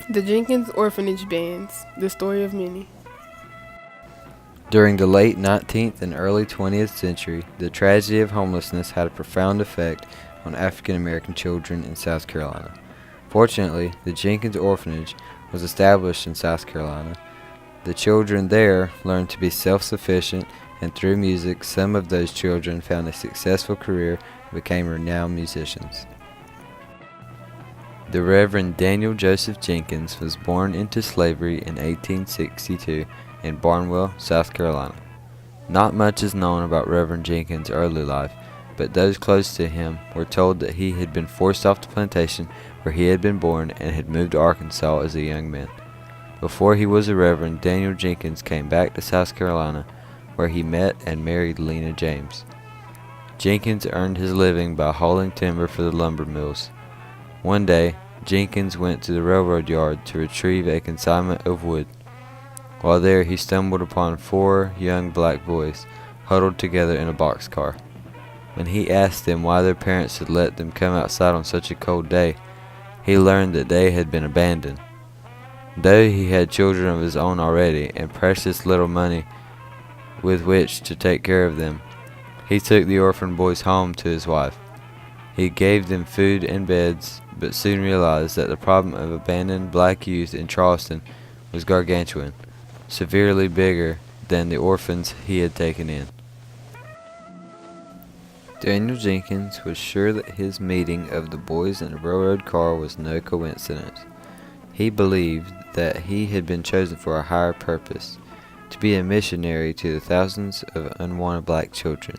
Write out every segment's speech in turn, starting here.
The Jenkins Orphanage Bands, the story of many. During the late 19th and early 20th century, the tragedy of homelessness had a profound effect on African American children in South Carolina. Fortunately, the Jenkins Orphanage was established in South Carolina. The children there learned to be self-sufficient, and through music, some of those children found a successful career and became renowned musicians. The Reverend Daniel Joseph Jenkins was born into slavery in 1862 in Barnwell, South Carolina. Not much is known about Reverend Jenkins' early life, but those close to him were told that he had been forced off the plantation where he had been born and had moved to Arkansas as a young man. Before he was a reverend, Daniel Jenkins came back to South Carolina, where he met and married Lena James. Jenkins earned his living by hauling timber for the lumber mills. One day, Jenkins went to the railroad yard to retrieve a consignment of wood. While there, he stumbled upon 4 young black boys huddled together in a boxcar. When he asked them why their parents had let them come outside on such a cold day, he learned that they had been abandoned. Though he had children of his own already and precious little money with which to take care of them, he took the orphan boys home to his wife. He gave them food and beds, but soon realized that the problem of abandoned black youth in Charleston was gargantuan, severely bigger than the orphans he had taken in. Daniel Jenkins was sure that his meeting of the boys in the railroad car was no coincidence. He believed that he had been chosen for a higher purpose, to be a missionary to the thousands of unwanted black children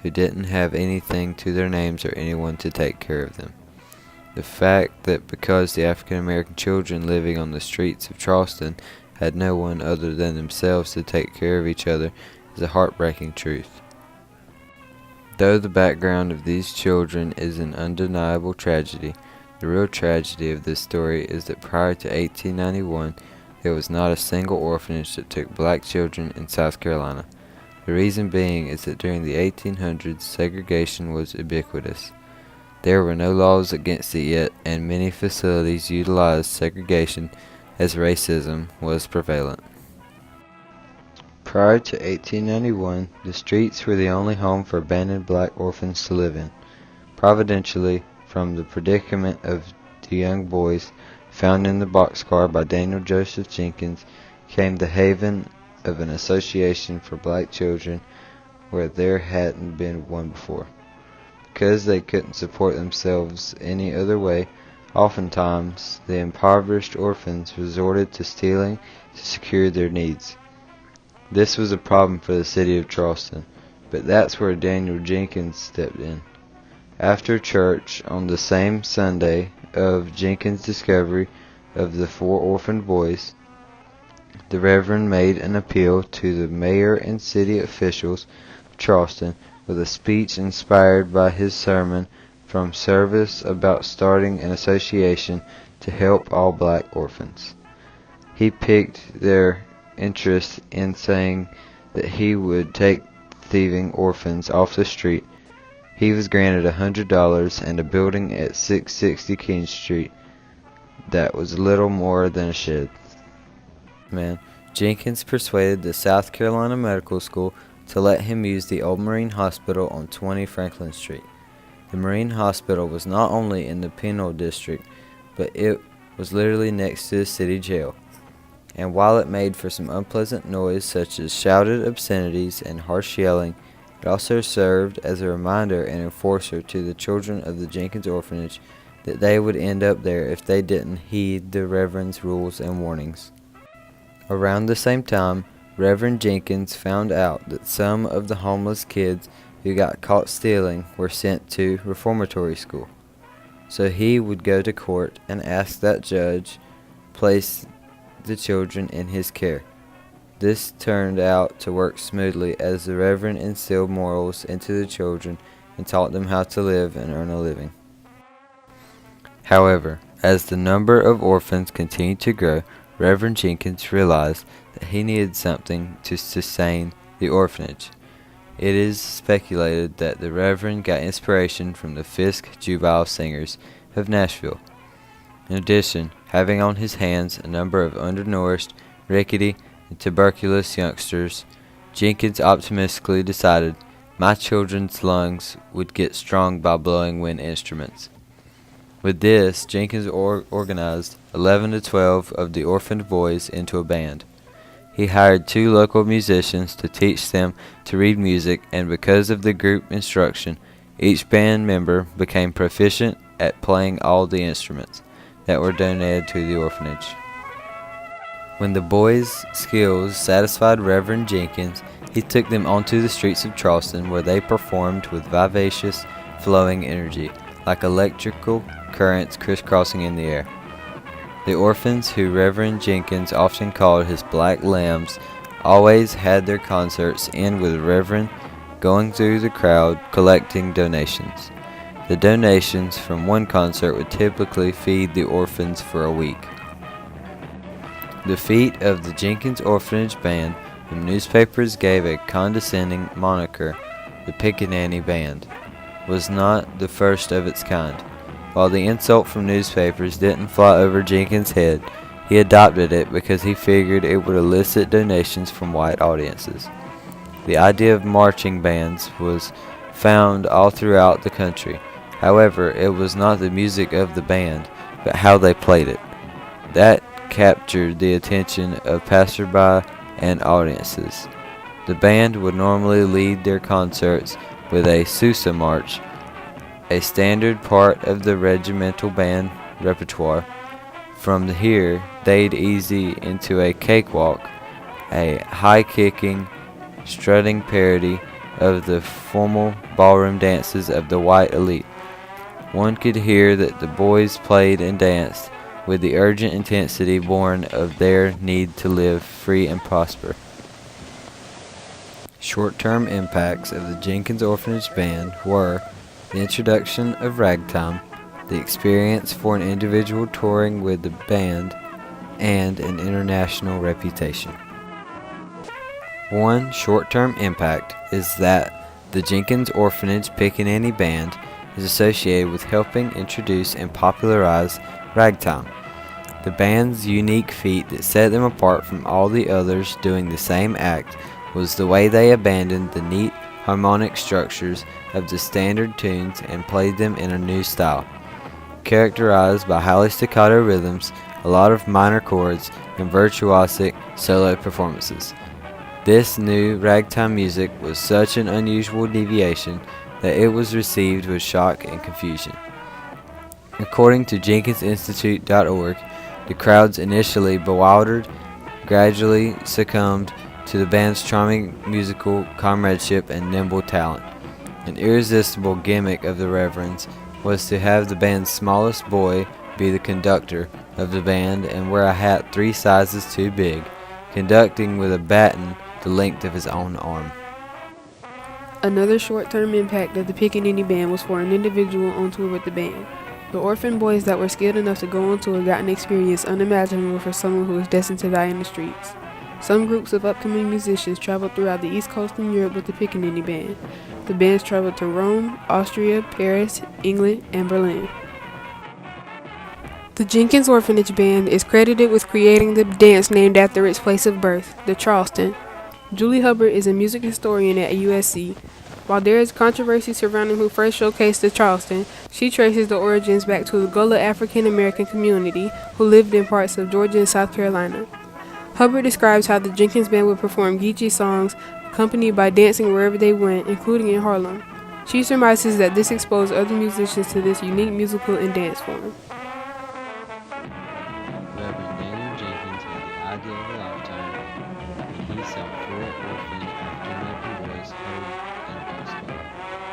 who didn't have anything to their names or anyone to take care of them. The fact that because the African American children living on the streets of Charleston had no one other than themselves to take care of each other is a heartbreaking truth. Though the background of these children is an undeniable tragedy, the real tragedy of this story is that prior to 1891, there was not a single orphanage that took black children in South Carolina. The reason being is that during the 1800s, segregation was ubiquitous. There were no laws against it yet, and many facilities utilized segregation as racism was prevalent. Prior to 1891, the streets were the only home for abandoned black orphans to live in. Providentially, from the predicament of the young boys found in the boxcar by Daniel Joseph Jenkins came the haven of an association for black children where there hadn't been one before. Because they couldn't support themselves any other way, oftentimes the impoverished orphans resorted to stealing to secure their needs. This was a problem for the city of Charleston, but that's where Daniel Jenkins stepped in. After church on the same Sunday of Jenkins' discovery of the 4 orphaned boys, the Reverend made an appeal to the mayor and city officials of Charleston with a speech inspired by his sermon from service about starting an association to help all black orphans. He piqued their interest in saying that he would take thieving orphans off the street. He was granted $100 and a building at 660 King Street that was little more than a shed. Jenkins persuaded the South Carolina Medical School to let him use the old Marine Hospital on 20 Franklin Street. The Marine Hospital was not only in the penal district, but it was literally next to the city jail. And while it made for some unpleasant noise such as shouted obscenities and harsh yelling, it also served as a reminder and enforcer to the children of the Jenkins Orphanage that they would end up there if they didn't heed the Reverend's rules and warnings. Around the same time, Reverend Jenkins found out that some of the homeless kids who got caught stealing were sent to reformatory school. So he would go to court and ask that judge place the children in his care. This turned out to work smoothly as the Reverend instilled morals into the children and taught them how to live and earn a living. However, as the number of orphans continued to grow, Reverend Jenkins realized that he needed something to sustain the orphanage. It is speculated that the Reverend got inspiration from the Fisk Juvenile Singers of Nashville. In addition, having on his hands a number of undernourished, rickety, and tuberculous youngsters, Jenkins optimistically decided my children's lungs would get strong by blowing wind instruments. With this, Jenkins organized 11 to 12 of the orphaned boys into a band. He hired 2 local musicians to teach them to read music, and because of the group instruction, each band member became proficient at playing all the instruments that were donated to the orphanage. When the boys' skills satisfied Reverend Jenkins, he took them onto the streets of Charleston, where they performed with vivacious, flowing energy, like electrical currents crisscrossing in the air. The orphans, who Reverend Jenkins often called his black lambs, always had their concerts end with Reverend going through the crowd collecting donations. The donations from one concert would typically feed the orphans for a week. The feat of the Jenkins Orphanage Band, whom newspapers gave a condescending moniker, the Pickaninny Band, was not the first of its kind. While the insult from newspapers didn't fly over Jenkins' head, he adopted it because he figured it would elicit donations from white audiences. The idea of marching bands was found all throughout the country. However, it was not the music of the band, but how they played it, that captured the attention of passerby and audiences. The band would normally lead their concerts with a Sousa march, a standard part of the regimental band repertoire. From here, they'd ease into a cakewalk, a high-kicking, strutting parody of the formal ballroom dances of the white elite. One could hear that the boys played and danced with the urgent intensity born of their need to live free and prosper. Short-term impacts of the Jenkins Orphanage Band were the introduction of ragtime, the experience for an individual touring with the band, and an international reputation. One short-term impact is that the Jenkins Orphanage Pickaninny Band is associated with helping introduce and popularize ragtime. The band's unique feat that set them apart from all the others doing the same act was the way they abandoned the neat harmonic structures of the standard tunes and played them in a new style, characterized by highly staccato rhythms, a lot of minor chords, and virtuosic solo performances. This new ragtime music was such an unusual deviation that it was received with shock and confusion. According to JenkinsInstitute.org, the crowds, initially bewildered, gradually succumbed to the band's charming musical comradeship and nimble talent. An irresistible gimmick of the Reverends was to have the band's smallest boy be the conductor of the band and wear a hat 3 sizes too big, conducting with a baton the length of his own arm. Another short-term impact of the Pickaninny Band was for an individual on tour with the band. The orphan boys that were skilled enough to go on tour got an experience unimaginable for someone who was destined to die in the streets. Some groups of upcoming musicians traveled throughout the East Coast and Europe with the Pickaninny Band. The bands traveled to Rome, Austria, Paris, England, and Berlin. The Jenkins Orphanage Band is credited with creating the dance named after its place of birth, the Charleston. Julie Hubbard is a music historian at USC. While there is controversy surrounding who first showcased the Charleston, she traces the origins back to the Gullah African American community who lived in parts of Georgia and South Carolina. Hubbard describes how the Jenkins Band would perform Geechee songs, accompanied by dancing wherever they went, including in Harlem. She surmises that this exposed other musicians to this unique musical and dance form. Reverend Daniel Jenkins had the idea of a lifetime when he saw 4 orphaned African-American boys held in a boxcar.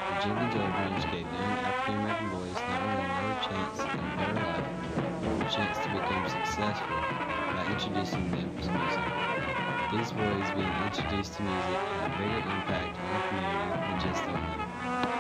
The Jenkins Orphanage gave young African-American boys not only another chance at a better life, but a chance to become successful by introducing them to music. These boys being introduced to music had a bigger impact on the community than just the women.